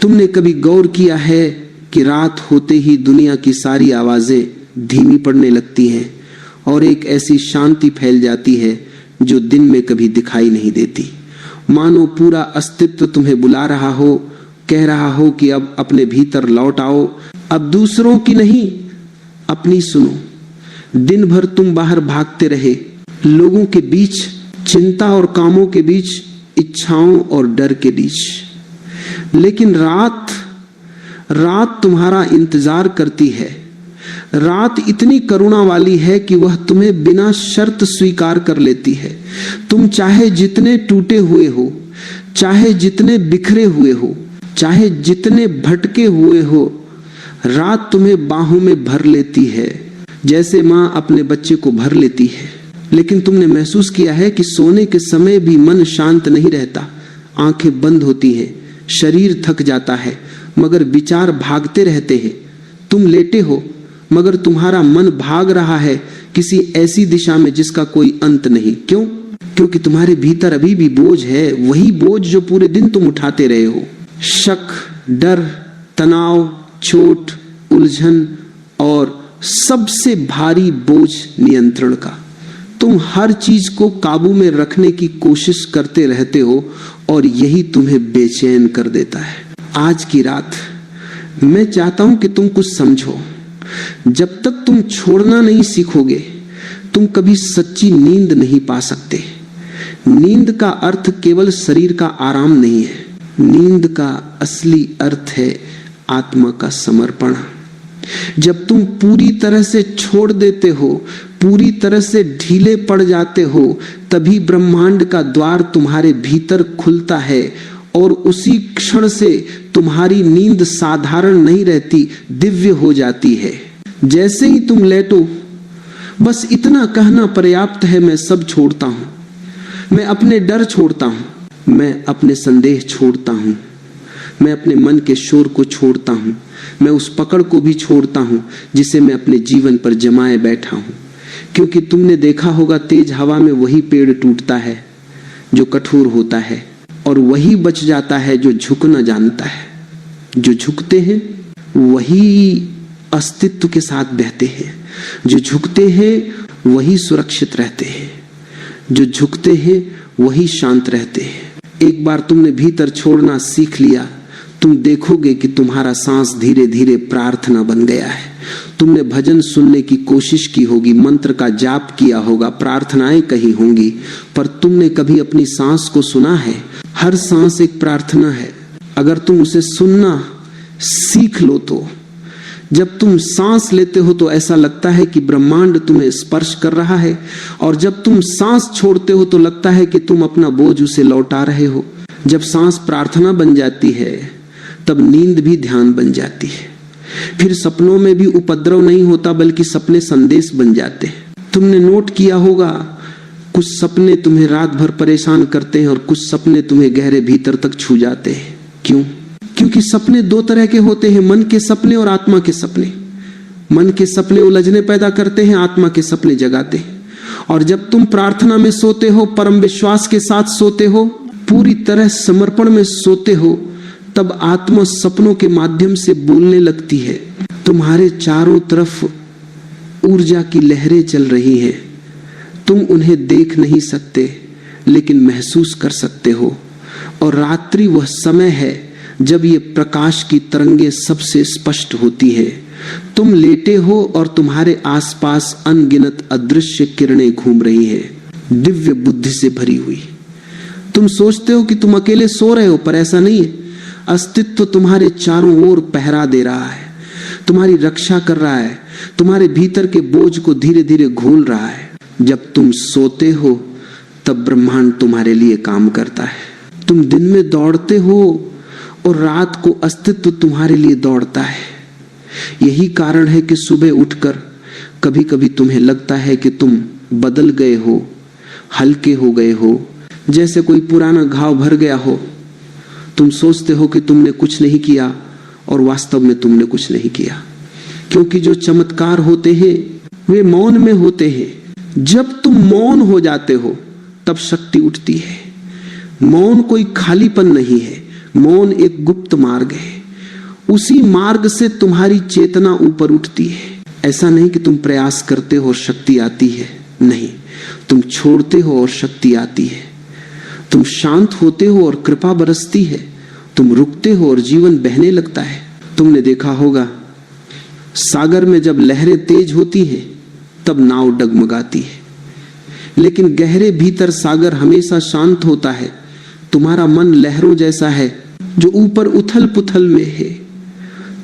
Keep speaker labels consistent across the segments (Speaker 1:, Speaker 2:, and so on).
Speaker 1: तुमने कभी गौर किया है कि रात होते ही दुनिया की सारी आवाजें धीमी पड़ने लगती हैं और एक ऐसी शांति फैल जाती है जो दिन में कभी दिखाई नहीं देती। मानो पूरा अस्तित्व तुम्हें बुला रहा हो, कह रहा हो कि अब अपने भीतर लौट आओ, अब दूसरों की नहीं अपनी सुनो। दिन भर तुम बाहर भागते रहे, लोगों के बीच, चिंता और कामों के बीच, इच्छाओं और डर के बीच, लेकिन रात तुम्हारा इंतजार करती है। रात इतनी करुणा वाली है कि वह तुम्हें बिना शर्त स्वीकार कर लेती है। तुम चाहे जितने टूटे हुए हो, चाहे जितने बिखरे हुए हो, चाहे जितने भटके हुए हो, रात तुम्हें बाहों में भर लेती है, जैसे माँ अपने बच्चे को भर लेती है। लेकिन तुमने महसूस किया है कि सोने के समय भी मन शांत नहीं रहता। आंखें बंद होती हैं, शरीर थक जाता है, मगर विचार भागते रहते हैं। तुम लेटे हो मगर तुम्हारा मन भाग रहा है किसी ऐसी दिशा में जिसका कोई अंत नहीं। क्यों? क्योंकि तुम्हारे भीतर अभी भी बोझ है, वही बोझ जो पूरे दिन तुम उठाते रहे हो। शक, डर, तनाव, चोट, उलझन और सबसे भारी बोझ नियंत्रण का। तुम हर चीज को काबू में रखने की कोशिश करते रहते हो और यही तुम्हें बेचैन कर देता है। आज की रात मैं चाहता हूं कि तुम कुछ समझो। जब तक तुम छोड़ना नहीं सीखोगे, तुम कभी सच्ची नींद नहीं पा सकते। नींद का अर्थ केवल शरीर का आराम नहीं है। नींद का असली अर्थ है आत्मा का समर्पण। जब तुम पूरी तरह से छोड़ देते हो, पूरी तरह से ढीले पड़ जाते हो, तभी ब्रह्मांड का द्वार तुम्हारे भीतर खुलता है और उसी क्षण से तुम्हारी नींद साधारण नहीं रहती, दिव्य हो जाती है। जैसे ही तुम लेटो, बस इतना कहना पर्याप्त है, मैं सब छोड़ता हूं। मैं अपने डर छोड़ता हूं, मैं अपने संदेह छोड़ता हूं, मैं अपने मन के शोर को छोड़ता हूं, मैं उस पकड़ को भी छोड़ता हूं जिसे मैं अपने जीवन पर जमाए बैठा हूं। क्योंकि तुमने देखा होगा, तेज हवा में वही पेड़ टूटता है जो कठोर होता है, और वही बच जाता है जो झुकना जानता है। जो झुकते हैं वही अस्तित्व के साथ बहते हैं, जो झुकते हैं वही सुरक्षित रहते हैं, जो झुकते हैं वही शांत रहते हैं। एक बार तुमने भीतर छोड़ना सीख लिया, तुम देखोगे कि तुम्हारा सांस धीरे धीरे प्रार्थना बन गया है। तुमने भजन सुनने की कोशिश की होगी, मंत्र का जाप किया होगा, प्रार्थनाएं कही होंगी, पर तुमने कभी अपनी सांस को सुना है? हर सांस एक प्रार्थना है। अगर तुम उसे सुनना सीख लो तो जब तुम सांस लेते हो तो ऐसा लगता है कि ब्रह्मांड तुम्हें स्पर्श कर रहा है, और जब तुम सांस छोड़ते हो तो लगता है कि तुम अपना बोझ उसे लौटा रहे हो। जब सांस प्रार्थना बन जाती है तब नींद भी ध्यान बन जाती है। फिर सपनों में भी उपद्रव नहीं होता, बल्कि सपने संदेश बन जाते हैं। तुमने नोट किया होगा, कुछ सपने तुम्हें रात भर परेशान करते हैं और कुछ सपने तुम्हें गहरे भीतर तक छू जाते हैं। क्यों? क्योंकि सपने दो तरह के होते हैं, मन के सपने और आत्मा के सपने। मन के सपने उलझने पैदा करते हैं, आत्मा के सपने जगाते हैं। और जब तुम प्रार्थना में सोते हो, परम विश्वास के साथ सोते हो, पूरी तरह समर्पण में सोते हो, तब आत्मा सपनों के माध्यम से बोलने लगती है। तुम्हारे चारों तरफ ऊर्जा की लहरें चल रही हैं। तुम उन्हें देख नहीं सकते, लेकिन महसूस कर सकते हो। और रात्रि वह समय है जब ये प्रकाश की तरंगे सबसे स्पष्ट होती है। तुम लेटे हो और तुम्हारे आसपास अनगिनत अदृश्य किरणें घूम रही हैं, दिव्य बुद्धि से भरी हुई। तुम सोचते हो कि तुम अकेले सो रहे हो, पर ऐसा नहीं है। अस्तित्व तुम्हारे चारों ओर पहरा दे रहा है, तुम्हारी रक्षा कर रहा है, तुम्हारे भीतर के बोझ को धीरे धीरे घोल रहा है। जब तुम सोते हो तब ब्रह्मांड तुम्हारे लिए काम करता है। तुम दिन में दौड़ते हो और रात को अस्तित्व तुम्हारे लिए दौड़ता है। यही कारण है कि सुबह उठकर कभी कभी तुम्हें लगता है कि तुम बदल गए हो, हल्के हो गए हो, जैसे कोई पुराना घाव भर गया हो। तुम सोचते हो कि तुमने कुछ नहीं किया, और वास्तव में तुमने कुछ नहीं किया। क्योंकि जो चमत्कार होते हैं वे मौन में होते हैं। जब तुम मौन हो जाते हो तब शक्ति उठती है। मौन कोई खालीपन नहीं है, मौन एक गुप्त मार्ग है, उसी मार्ग से तुम्हारी चेतना ऊपर उठती है। ऐसा नहीं कि तुम प्रयास करते हो और शक्ति आती है, नहीं, तुम छोड़ते हो और शक्ति आती है। तुम शांत होते हो और कृपा बरसती है, तुम रुकते हो और जीवन बहने लगता है। तुमने देखा होगा सागर में जब लहरें तेज होती हैं तब नाव डगमगाती है, लेकिन गहरे भीतर सागर हमेशा शांत होता है। तुम्हारा मन लहरों जैसा है जो ऊपर उथल पुथल में है।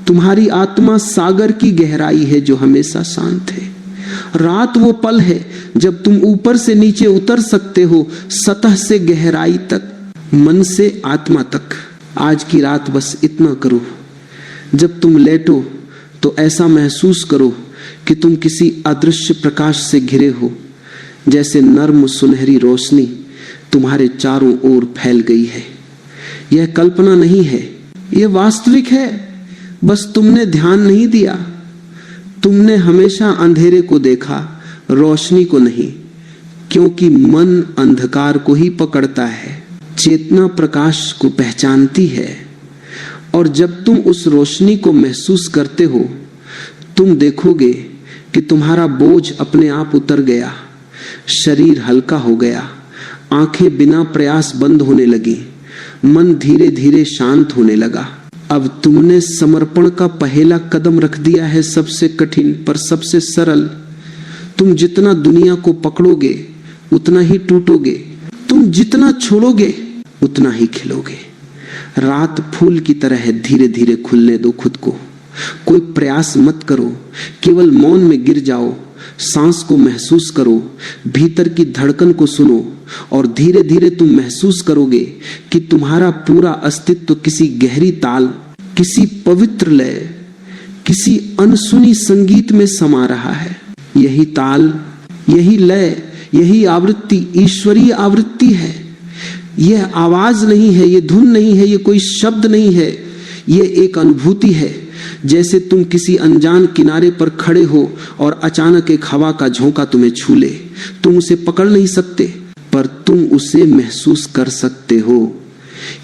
Speaker 1: तुम्हारी आत्मा सागर की गहराई है जो हमेशा शांत है। रात वो पल है जब तुम ऊपर से नीचे उतर सकते हो, सतह से गहराई तक, मन से आत्मा तक। आज की रात बस इतना करो, जब तुम लेटो तो ऐसा महसूस करो कि तुम किसी अदृश्य प्रकाश से घिरे हो, जैसे नर्म सुनहरी रोशनी तुम्हारे चारों ओर फैल गई है। यह कल्पना नहीं है, यह वास्तविक है, बस तुमने ध्यान नहीं दिया। तुमने हमेशा अंधेरे को देखा, रोशनी को नहीं, क्योंकि मन अंधकार को ही पकड़ता है, चेतना प्रकाश को पहचानती है। और जब तुम उस रोशनी को महसूस करते हो, तुम देखोगे कि तुम्हारा बोझ अपने आप उतर गया, शरीर हल्का हो गया, आंखें बिना प्रयास बंद होने लगी, मन धीरे धीरे शांत होने लगा। अब तुमने समर्पण का पहला कदम रख दिया है, सबसे कठिन पर सबसे सरल। तुम जितना दुनिया को पकड़ोगे उतना ही टूटोगे, तुम जितना छोड़ोगे उतना ही खिलोगे। रात फूल की तरह है, धीरे धीरे खुलने दो खुद को। कोई प्रयास मत करो, केवल मौन में गिर जाओ, सांस को महसूस करो, भीतर की धड़कन को सुनो, और धीरे धीरे तुम महसूस करोगे कि तुम्हारा पूरा अस्तित्व किसी गहरी ताल, किसी पवित्र लय, किसी अनसुनी संगीत में समा रहा है। यही ताल, यही लय, यही आवृत्ति ईश्वरीय आवृत्ति है। यह आवाज नहीं है, यह धुन नहीं है, यह कोई शब्द नहीं है, यह एक अनुभूति है। जैसे तुम किसी अनजान किनारे पर खड़े हो और अचानक एक हवा का झोंका तुम्हें छू ले। तुम उसे पकड़ नहीं सकते, पर तुम उसे महसूस कर सकते हो।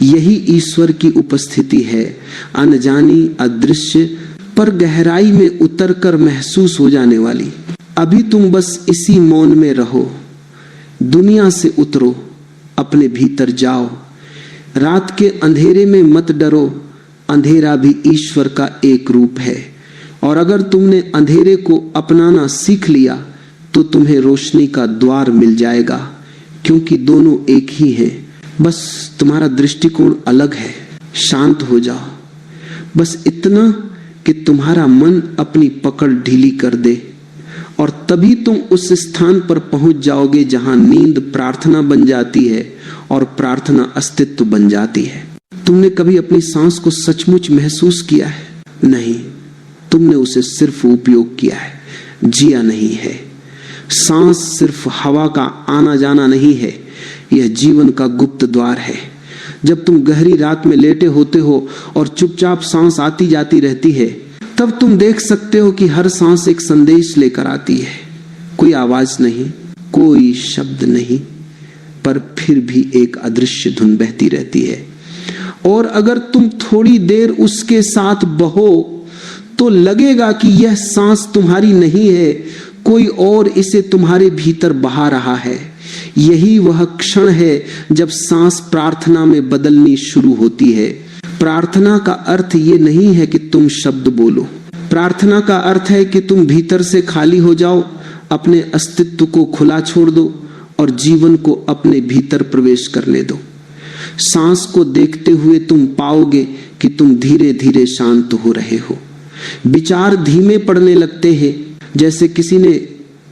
Speaker 1: यही ईश्वर की उपस्थिति है, अनजानी, अदृश्य, पर गहराई में उतरकर महसूस हो जाने वाली। अभी तुम बस इसी मौन में रहो, दुनिया से उतरो, अपने भीतर जाओ। रात के अंधेरे में मत डरो, अंधेरा भी ईश्वर का एक रूप है। और अगर तुमने अंधेरे को अपनाना सीख लिया तो तुम्हें रोशनी का द्वार मिल जाएगा, क्योंकि दोनों एक ही हैं। बस तुम्हारा दृष्टिकोण अलग है। शांत हो जाओ, बस इतना कि तुम्हारा मन अपनी पकड़ ढीली कर दे, और तभी तुम उस स्थान पर पहुंच जाओगे जहां नींद प्रार्थना बन जाती है और प्रार्थना अस्तित्व बन जाती है। तुमने कभी अपनी सांस को सचमुच महसूस किया है? नहीं, तुमने उसे सिर्फ उपयोग किया है, जिया नहीं है। सांस सिर्फ हवा का आना जाना नहीं है, यह जीवन का गुप्त द्वार है। जब तुम गहरी रात में लेटे होते हो और चुपचाप सांस आती जाती रहती है, तब तुम देख सकते हो कि हर सांस एक संदेश लेकर आती है। कोई आवाज नहीं, कोई शब्द नहीं, पर फिर भी एक अदृश्य धुन बहती रहती है। और अगर तुम थोड़ी देर उसके साथ बहो तो लगेगा कि यह सांस तुम्हारी नहीं है, कोई और इसे तुम्हारे भीतर बहा रहा है। यही वह क्षण है जब सांस प्रार्थना में बदलनी शुरू होती है। प्रार्थना का अर्थ ये नहीं है कि तुम शब्द बोलो, प्रार्थना का अर्थ है कि तुम भीतर से खाली हो जाओ, अपने अस्तित्व को खुला छोड़ दो और जीवन को अपने भीतर प्रवेश करने दो। सांस को देखते हुए तुम पाओगे कि तुम धीरे धीरे शांत हो रहे हो। विचार धीमे पड़ने लगते हैं, जैसे किसी ने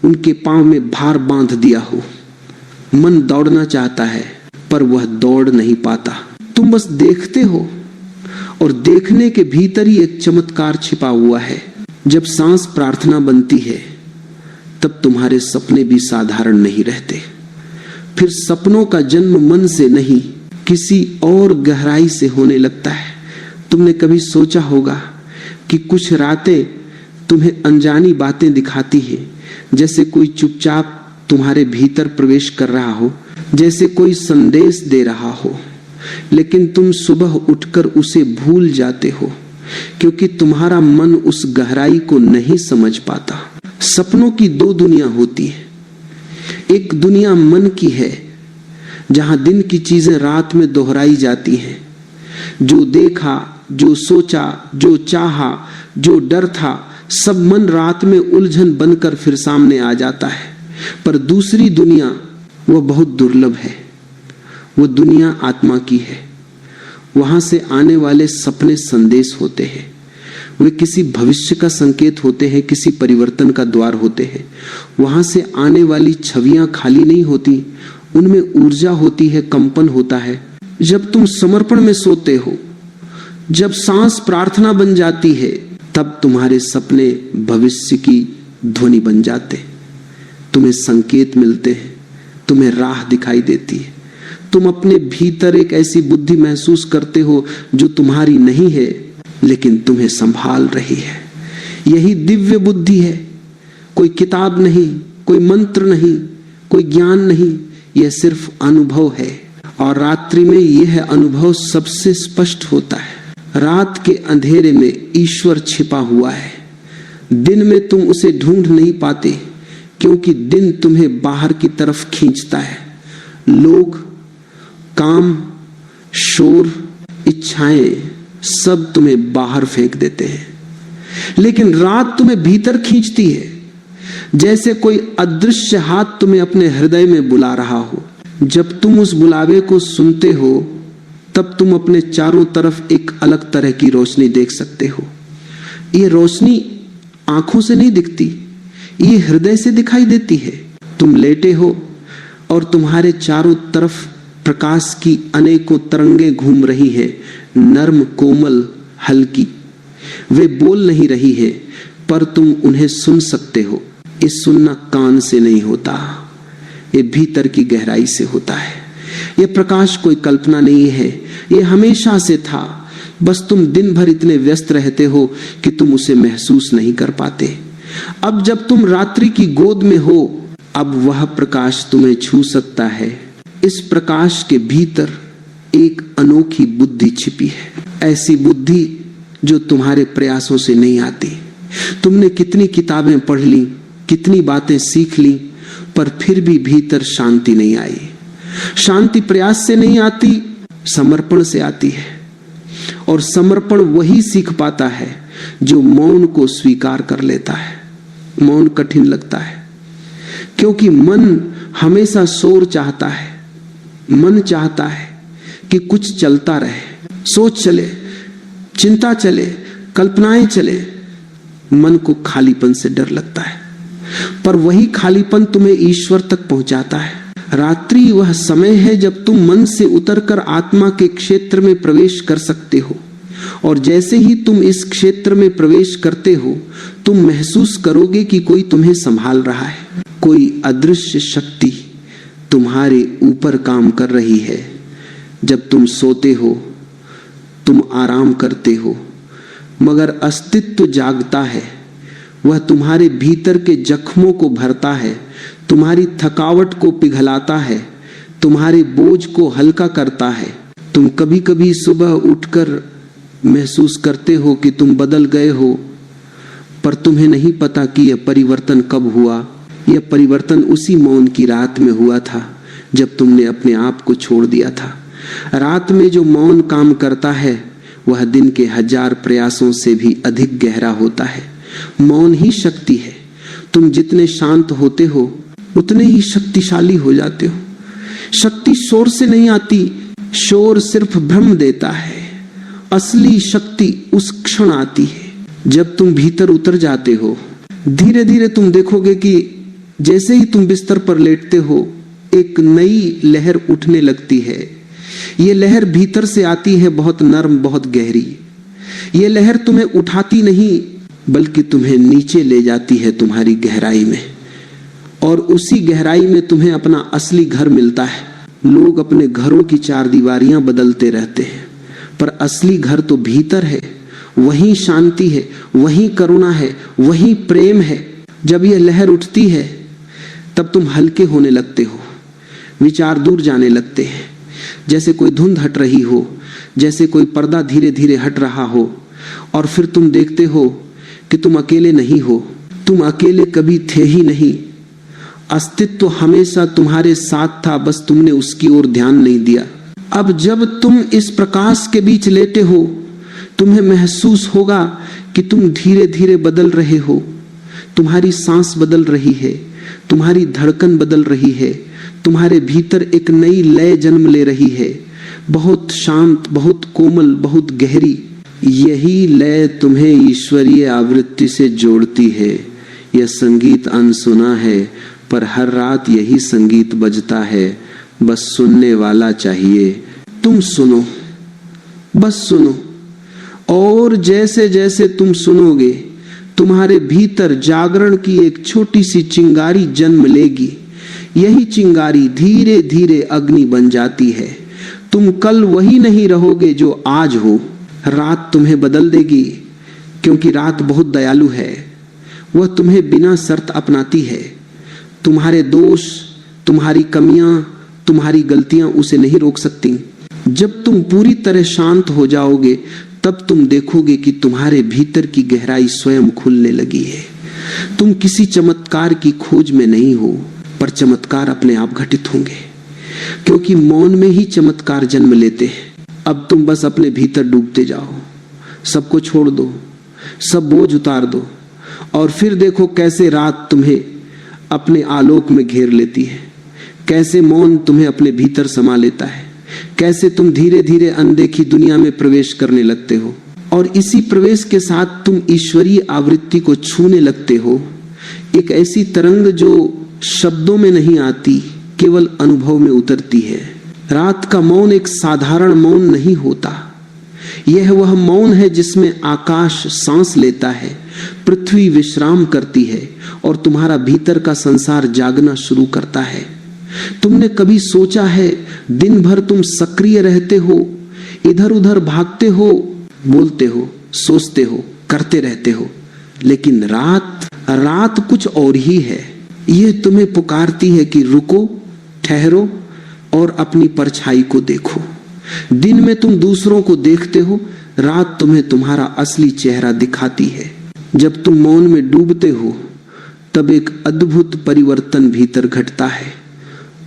Speaker 1: उनके पांव में भार बांध दिया हो। मन दौड़ना चाहता है पर वह दौड़ नहीं पाता। तुम बस देखते हो, और देखने के भीतर ही एक चमत्कार छिपा हुआ है। जब सांस प्रार्थना बनती है तब तुम्हारे सपने भी साधारण नहीं रहते। फिर सपनों का जन्म मन से नहीं, किसी और गहराई से होने लगता है। तुमने कभी सोचा होगा कि कुछ रातें तुम्हें अनजानी बातें दिखाती हैं, जैसे कोई चुपचाप तुम्हारे भीतर प्रवेश कर रहा हो, जैसे कोई संदेश दे रहा हो। लेकिन तुम सुबह उठकर उसे भूल जाते हो, क्योंकि तुम्हारा मन उस गहराई को नहीं समझ पाता। सपनों की दो दुनिया होती है। एक दुनिया मन की है, जहां दिन की चीजें रात में दोहराई जाती हैं। जो देखा, जो सोचा, जो चाहा, जो डर था, सब मन रात में उलझन बनकर फिर सामने आ जाता है। पर दूसरी दुनिया वह बहुत दुर्लभ है। वो दुनिया आत्मा की है। वहां से आने वाले सपने संदेश होते हैं। वे किसी भविष्य का संकेत होते हैं, किसी परिवर्तन का द्वार होते हैं। वहां से आने वाली छवियां खाली नहीं होती, उनमें ऊर्जा होती है, कंपन होता है। जब तुम समर्पण में सोते हो, जब सांस प्रार्थना बन जाती है, तब तुम्हारे सपने भविष्य की ध्वनि बन जाते। तुम्हें संकेत मिलते हैं, तुम्हें राह दिखाई देती है। तुम अपने भीतर एक ऐसी बुद्धि महसूस करते हो जो तुम्हारी नहीं है, लेकिन तुम्हें संभाल रही है। यही दिव्य बुद्धि है। कोई किताब नहीं, कोई मंत्र नहीं, कोई ज्ञान नहीं, यह सिर्फ अनुभव है। और रात्रि में यह अनुभव सबसे स्पष्ट होता है। रात के अंधेरे में ईश्वर छिपा हुआ है। दिन में तुम उसे ढूंढ नहीं पाते, क्योंकि दिन तुम्हें बाहर की तरफ खींचता है। लोग, काम, शोर, इच्छाएं सब तुम्हें बाहर फेंक देते हैं, लेकिन रात तुम्हें भीतर खींचती है, जैसे कोई अदृश्य हाथ तुम्हें अपने हृदय में बुला रहा हो। जब तुम उस बुलावे को सुनते हो, तब तुम अपने चारों तरफ एक अलग तरह की रोशनी देख सकते हो। ये रोशनी आंखों से नहीं दिखती, ये हृदय से दिखाई देती है। तुम लेटे हो और तुम्हारे चारों तरफ प्रकाश की अनेकों तरंगे घूम रही है, नर्म, कोमल, हल्की। वे बोल नहीं रही है, पर तुम उन्हें सुन सकते हो। ये सुनना कान से नहीं होता, ये भीतर की गहराई से होता है। ये प्रकाश कोई कल्पना नहीं है, ये हमेशा से था। बस तुम दिन भर इतने व्यस्त रहते हो कि तुम उसे महसूस नहीं कर पाते। अब जब तुम रात्रि की गोद में हो, अब वह प्रकाश तुम्हें छू सकता है। इस प्रकाश के भीतर एक अनोखी बुद्धि छिपी है, ऐसी बुद्धि जो तुम्हारे प्रयासों से नहीं आती। तुमने कितनी किताबें पढ़ ली, कितनी बातें सीख ली, पर फिर भी भीतर शांति नहीं आई। शांति प्रयास से नहीं आती, समर्पण से आती है। और समर्पण वही सीख पाता है जो मौन को स्वीकार कर लेता है। मौन कठिन लगता है, क्योंकि मन हमेशा शोर चाहता है। मन चाहता है कि कुछ चलता रहे, सोच चले, चिंता चले, कल्पनाएं चले। मन को खालीपन से डर लगता है, पर वही खालीपन तुम्हें ईश्वर तक पहुंचाता है। रात्रि वह समय है जब तुम मन से उतरकर आत्मा के क्षेत्र में प्रवेश कर सकते हो। और जैसे ही तुम इस क्षेत्र में प्रवेश करते हो, तुम महसूस करोगे कि कोई तुम्हें संभाल रहा है। कोई अदृश्य शक्ति तुम्हारे ऊपर काम कर रही है। जब तुम सोते हो, तुम आराम करते हो, मगर अस्तित्व जागता है। वह तुम्हारे भीतर के जख्मों को भरता है, तुम्हारी थकावट को पिघलाता है, तुम्हारे बोझ को हल्का करता है। तुम कभी कभी सुबह उठकर महसूस करते हो कि तुम बदल गए हो, पर तुम्हें नहीं पता कि यह परिवर्तन कब हुआ। यह परिवर्तन उसी मौन की रात में हुआ था, जब तुमने अपने आप को छोड़ दिया था। रात में जो मौन काम करता है, वह दिन के 1000 प्रयासों से भी अधिक गहरा होता है। मौन ही शक्ति है। तुम जितने शांत होते हो, उतने ही शक्तिशाली हो जाते हो। शक्ति शोर से नहीं आती, शोर सिर्फ भ्रम देता है। असली शक्ति उस क्षण आती है जब तुम भीतर उतर जाते हो। धीरे धीरे तुम देखोगे कि जैसे ही तुम बिस्तर पर लेटते हो, एक नई लहर उठने लगती है। ये लहर भीतर से आती है, बहुत नर्म, बहुत गहरी। ये लहर तुम्हें उठाती नहीं, बल्कि तुम्हें नीचे ले जाती है, तुम्हारी गहराई में। और उसी गहराई में तुम्हें अपना असली घर मिलता है। लोग अपने घरों की 4 दीवारियां बदलते रहते हैं, पर असली घर तो भीतर है। वही शांति है, वही करुणा है, वही प्रेम है। जब यह लहर उठती है, तब तुम हल्के होने लगते हो, विचार दूर जाने लगते हैं। जैसे कोई धुंध हट रही हो, जैसे कोई पर्दा धीरे धीरे हट रहा हो, और फिर तुम देखते हो कि तुम अकेले नहीं हो। तुम अकेले कभी थे ही नहीं। अस्तित्व हमेशा तुम्हारे साथ था, बस तुमने उसकी ओर ध्यान नहीं दिया। अब जब तुम इस प्रकाश के बीच लेटे हो, तुम्हें महसूस होगा कि तुम धीरे धीरे बदल रहे हो। तुम्हारी सांस बदल रही है, तुम्हारी धड़कन बदल रही है, तुम्हारे भीतर एक नई लय जन्म ले रही है, बहुत शांत, बहुत कोमल, बहुत गहरी। यही लय तुम्हें ईश्वरीय आवृत्ति से जोड़ती है। यह संगीत अनसुना है, पर हर रात यही संगीत बजता है। बस सुनने वाला चाहिए। तुम सुनो, बस सुनो, और जैसे जैसे तुम सुनोगे, तुम्हारे भीतर जागरण की एक छोटी सी चिंगारी जन्म लेगी। यही चिंगारी धीरे धीरे अग्नि बन जाती है। तुम कल वही नहीं रहोगे जो आज हो। रात तुम्हें बदल देगी, क्योंकि रात बहुत दयालु है। वह तुम्हें बिना शर्त अपनाती है। तुम्हारे दोष, तुम्हारी कमियां, तुम्हारी गलतियां उसे नहीं रोक सकती। जब तुम पूरी तरह शांत हो जाओगे, तब तुम देखोगे कि तुम्हारे भीतर की गहराई स्वयं खुलने लगी है। तुम किसी चमत्कार की खोज में नहीं हो, पर चमत्कार अपने आप घटित होंगे, क्योंकि मौन में ही चमत्कार जन्म लेते हैं। अब तुम बस अपने भीतर डूबते जाओ, सबको छोड़ दो, सब बोझ उतार दो, और फिर देखो कैसे रात तुम्हें अपने आलोक में घेर लेती है, कैसे मौन तुम्हें अपने भीतर समा लेता है, कैसे तुम धीरे धीरे अनदेखी दुनिया में प्रवेश करने लगते हो। और इसी प्रवेश के साथ तुम ईश्वरीय आवृत्ति को छूने लगते हो। एक ऐसी तरंग जो शब्दों में नहीं आती, केवल अनुभव में उतरती है। रात का मौन एक साधारण मौन नहीं होता। यह वह मौन है जिसमें आकाश सांस लेता है, पृथ्वी विश्राम करती है, और तुम्हारा भीतर का संसार जागना शुरू करता है। तुमने कभी सोचा है, दिन भर तुम सक्रिय रहते हो, इधर उधर भागते हो, बोलते हो, सोचते हो, करते रहते हो, लेकिन रात कुछ और ही है। यह तुम्हें पुकारती है कि रुको, ठहरो और अपनी परछाई को देखो। दिन में तुम दूसरों को देखते हो, रात तुम्हें तुम्हारा असली चेहरा दिखाती है। जब तुम मौन में डूबते हो, तब एक अद्भुत परिवर्तन भीतर घटता है।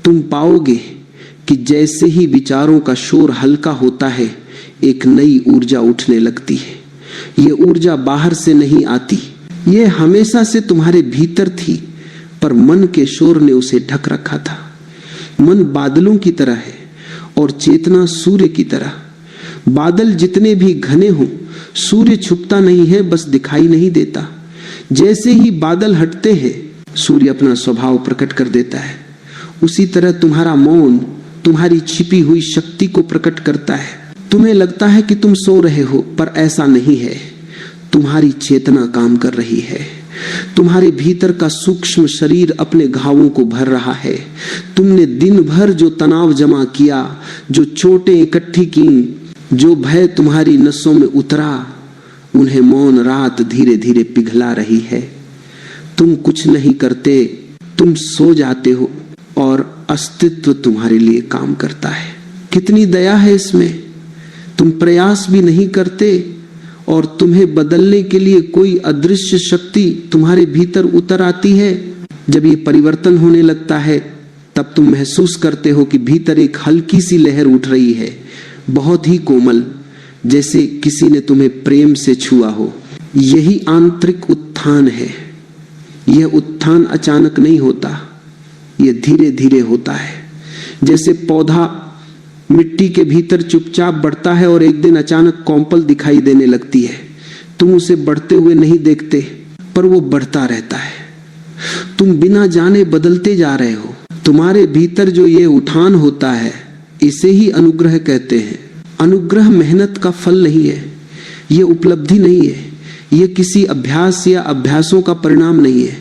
Speaker 1: तुम पाओगे कि जैसे ही विचारों का शोर हल्का होता है, एक नई ऊर्जा उठने लगती है। यह ऊर्जा बाहर से नहीं आती, यह हमेशा से तुम्हारे भीतर थी, पर मन के शोर ने उसे ढक रखा था। मन बादलों की तरह है और चेतना सूर्य की तरह। बादल जितने भी घने हों, सूर्य छुपता नहीं है, बस दिखाई नहीं देता। जैसे ही बादल हटते हैं, सूर्य अपना स्वभाव प्रकट कर देता है। उसी तरह तुम्हारा मौन तुम्हारी छिपी हुई शक्ति को प्रकट करता है। तुम्हें लगता है कि तुम सो रहे हो, पर ऐसा नहीं है। तुम्हारी चेतना काम कर रही है। तुम्हारे भीतर का सूक्ष्म शरीर अपने घावों को भर रहा है। तुमने दिन भर जो तनाव जमा किया, जो चोटें इकट्ठी की, जो भय तुम्हारी नसों में उतरा, उन्हें मौन रात धीरे धीरे पिघला रही है। तुम कुछ नहीं करते, तुम सो जाते हो और अस्तित्व तुम्हारे लिए काम करता है। कितनी दया है इसमें। तुम प्रयास भी नहीं करते और तुम्हें बदलने के लिए कोई अदृश्य शक्ति तुम्हारे भीतर उतर आती है। जब ये परिवर्तन होने लगता है, तब तुम महसूस करते हो कि भीतर एक हल्की सी लहर उठ रही है, बहुत ही कोमल, जैसे किसी ने तुम्हें प्रेम से छुआ हो। यही आंतरिक उत्थान है। यह उत्थान अचानक नहीं होता, यह धीरे धीरे होता है। जैसे पौधा मिट्टी के भीतर चुपचाप बढ़ता है और एक दिन अचानक कौंपल दिखाई देने लगती है। तुम उसे बढ़ते हुए नहीं देखते, पर वो बढ़ता रहता है। तुम बिना जाने बदलते जा रहे हो। तुम्हारे भीतर जो ये उठान होता है, इसे ही अनुग्रह कहते हैं। अनुग्रह मेहनत का फल नहीं है, ये उपलब्धि नहीं है, ये किसी अभ्यास या अभ्यासों का परिणाम नहीं है।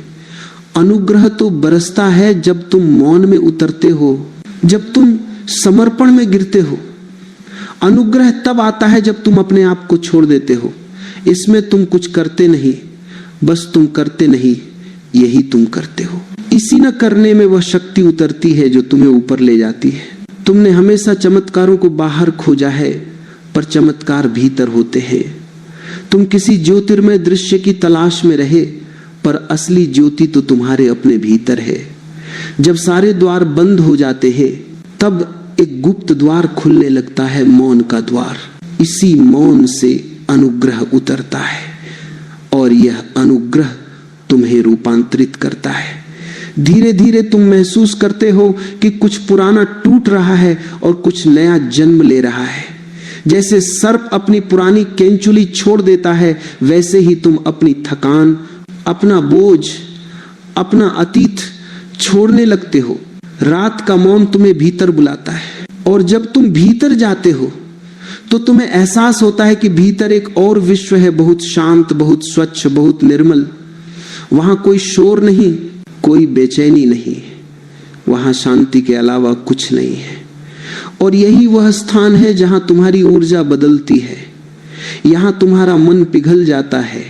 Speaker 1: अनुग्रह तो बरसता है जब तुम मौन में उतरते हो, जब तुम समर्पण में गिरते हो। अनुग्रह तब आता है जब तुम अपने आप को छोड़ देते हो। इसमें तुम कुछ करते नहीं, बस तुम करते नहीं, यही तुम करते हो। इसी न करने में वह शक्ति उतरती है जो तुम्हें ऊपर ले जाती है। तुमने हमेशा चमत्कारों को बाहर खोजा है, पर चमत्कार भीतर होते हैं। तुम किसी ज्योतिर्मय दृश्य की तलाश में रहे, पर असली ज्योति तो तुम्हारे अपने भीतर है। जब सारे द्वार बंद हो जाते हैं, तब एक गुप्त द्वार खुलने लगता है, मौन का द्वार। इसी मौन से अनुग्रह उतरता है और यह अनुग्रह तुम्हें रूपांतरित करता है। धीरे धीरे तुम महसूस करते हो कि कुछ पुराना टूट रहा है और कुछ नया जन्म ले रहा है। जैसे सर्प अपनी पुरानी केंचुली छोड़ देता है, वैसे ही तुम अपनी थकान, अपना बोझ, अपना अतीत छोड़ने लगते हो। रात का मौन तुम्हें भीतर बुलाता है, और जब तुम भीतर जाते हो तो तुम्हें एहसास होता है कि भीतर एक और विश्व है, बहुत शांत, बहुत स्वच्छ, बहुत निर्मल। वहां कोई शोर नहीं, कोई बेचैनी नहीं, वहां शांति के अलावा कुछ नहीं है। और यही वह स्थान है जहां तुम्हारी ऊर्जा बदलती है। यहां तुम्हारा मन पिघल जाता है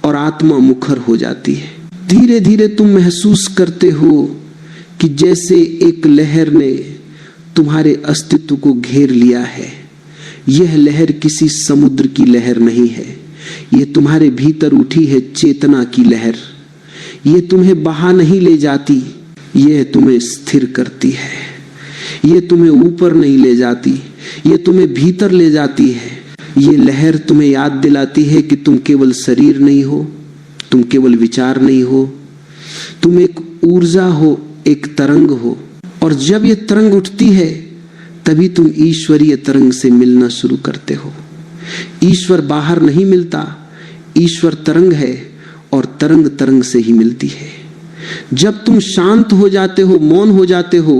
Speaker 1: और आत्मा मुखर हो जाती है। धीरे धीरे तुम महसूस करते हो कि जैसे एक लहर ने तुम्हारे अस्तित्व को घेर लिया है। यह लहर किसी समुद्र की लहर नहीं है, यह तुम्हारे भीतर उठी है चेतना की लहर। यह तुम्हें बहा नहीं ले जाती, यह तुम्हें स्थिर करती है। यह तुम्हें ऊपर नहीं ले जाती, यह तुम्हें भीतर ले जाती है। यह लहर तुम्हें याद दिलाती है कि तुम केवल शरीर नहीं हो, तुम केवल विचार नहीं हो, तुम एक ऊर्जा हो, एक तरंग हो। और जब यह तरंग उठती है, तभी तुम ईश्वरीय तरंग से मिलना शुरू करते हो। ईश्वर बाहर नहीं मिलता, ईश्वर तरंग है और तरंग तरंग से ही मिलती है। जब तुम शांत हो जाते हो, मौन हो जाते हो,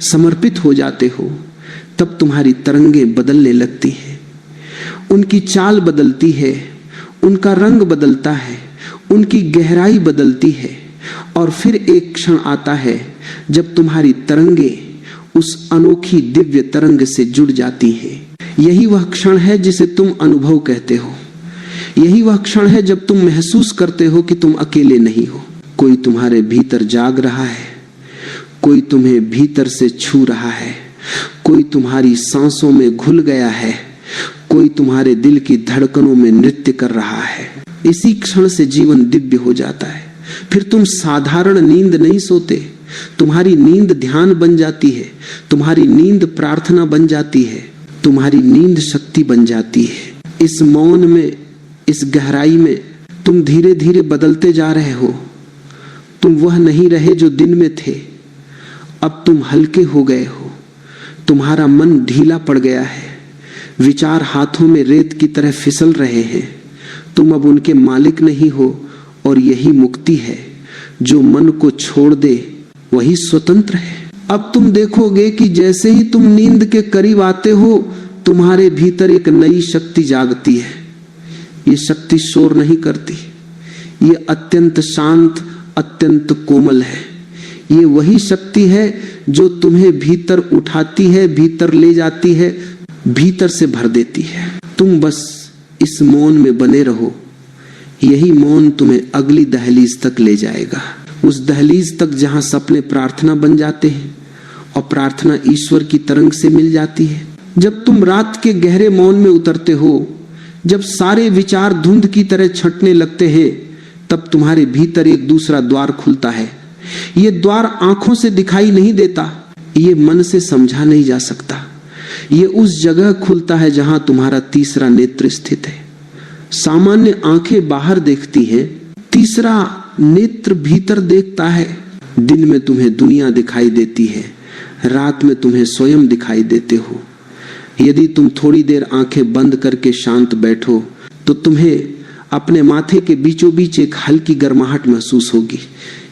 Speaker 1: समर्पित हो जाते हो, तब तुम्हारी तरंगें बदलने लगती हैं। उनकी चाल बदलती है, उनका रंग बदलता है, उनकी गहराई बदलती है। और फिर एक क्षण आता है जब तुम्हारी तरंगें उस अनोखी दिव्य तरंग से जुड़ जाती हैं। यही वह क्षण है जिसे तुम अनुभव कहते हो। यही वह क्षण है जब तुम महसूस करते हो कि तुम अकेले नहीं हो। कोई तुम्हारे भीतर जाग रहा है, कोई तुम्हें भीतर से छू रहा है, कोई तुम्हारी सांसों में घुल गया है, कोई तुम्हारे दिल की धड़कनों में नृत्य कर रहा है। इसी क्षण से जीवन दिव्य हो जाता है। फिर तुम साधारण नींद नहीं सोते, तुम्हारी नींद ध्यान बन जाती है, तुम्हारी नींद प्रार्थना बन जाती है, तुम्हारी नींद शक्ति बन जाती है। इस मौन में, इस गहराई में तुम धीरे धीरे बदलते जा रहे हो। तुम वह नहीं रहे जो दिन में थे, अब तुम हल्के हो गए हो। तुम्हारा मन ढीला पड़ गया है, विचार हाथों में रेत की तरह फिसल रहे हैं। तुम अब उनके मालिक नहीं हो, और यही मुक्ति है। जो मन को छोड़ दे वही स्वतंत्र है। अब तुम देखोगे कि जैसे ही तुम नींद के करीब आते हो, तुम्हारे भीतर एक नई शक्ति जागती है। ये शक्ति शोर नहीं करती, ये अत्यंत शांत, अत्यंत कोमल है। ये वही शक्ति है जो तुम्हें भीतर उठाती है, भीतर ले जाती है, भीतर से भर देती है। तुम बस इस मौन में बने रहो। यही मौन तुम्हें अगली दहलीज तक ले जाएगा, उस दहलीज तक जहां सपने प्रार्थना बन जाते हैं और प्रार्थना ईश्वर की तरंग से मिल जाती है। जब तुम रात के गहरे मौन में उतरते हो, जब सारे विचार धुंध की तरह छंटने लगते हैं, तब तुम्हारे भीतर एक दूसरा द्वार खुलता है। ये द्वार आंखों से दिखाई नहीं देता, ये मन से समझा नहीं जा सकता। ये उस जगह खुलता है जहां तुम्हारा तीसरा नेत्र स्थित है। सामान्य आंखें बाहर देखती हैं, तीसरा नेत्र भीतर देखता है। दिन में तुम्हें दुनिया दिखाई देती है, रात में तुम्हें स्वयं दिखाई देते हो। यदि तुम थोड़ी देर आंखें बंद करके शांत बैठो, तो तुम्हें अपने माथे के बीचों बीच एक हल्की गर्माहट महसूस होगी।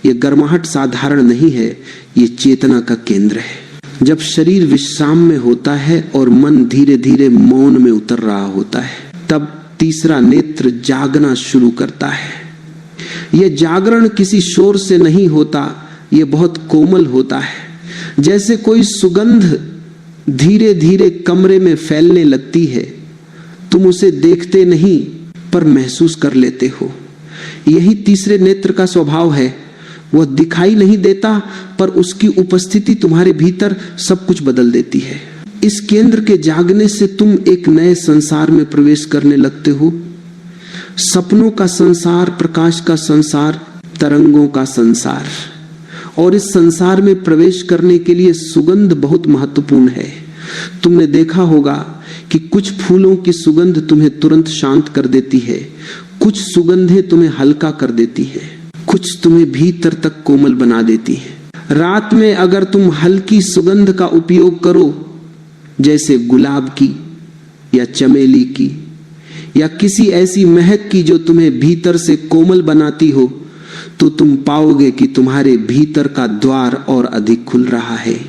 Speaker 1: यह गर्माहट साधारण नहीं है, ये चेतना का केंद्र है। जब शरीर विश्राम में होता है और मन धीरे धीरे मौन में उतर रहा होता है, तब तीसरा नेत्र जागना शुरू करता है। यह जागरण किसी शोर से नहीं होता, यह बहुत कोमल होता है। जैसे कोई सुगंध धीरे धीरे कमरे में फैलने लगती है। तुम उसे देखते नहीं, पर महसूस कर लेते हो। यही तीसरे नेत्र का स्वभाव है। वह दिखाई नहीं देता, पर उसकी उपस्थिति तुम्हारे भीतर सब कुछ बदल देती है। इस केंद्र के जागने से तुम एक नए संसार में प्रवेश करने लगते हो। सपनों का संसार, प्रकाश का संसार, तरंगों का संसार। और इस संसार में प्रवेश करने के लिए सुगंध बहुत महत्वपूर्ण है। तुमने देखा होगा कि कुछ फूलों की सुगंध तुम्हें तुरंत शांत कर देती है, कुछ सुगंधें तुम्हें हल्का कर देती है, कुछ तुम्हें भीतर तक कोमल बना देती है। रात में अगर तुम हल्की सुगंध का उपयोग करो, जैसे गुलाब की या चमेली की या किसी ऐसी महक की जो तुम्हें भीतर से कोमल बनाती हो, तो तुम पाओगे कि तुम्हारे भीतर का द्वार और अधिक खुल रहा है।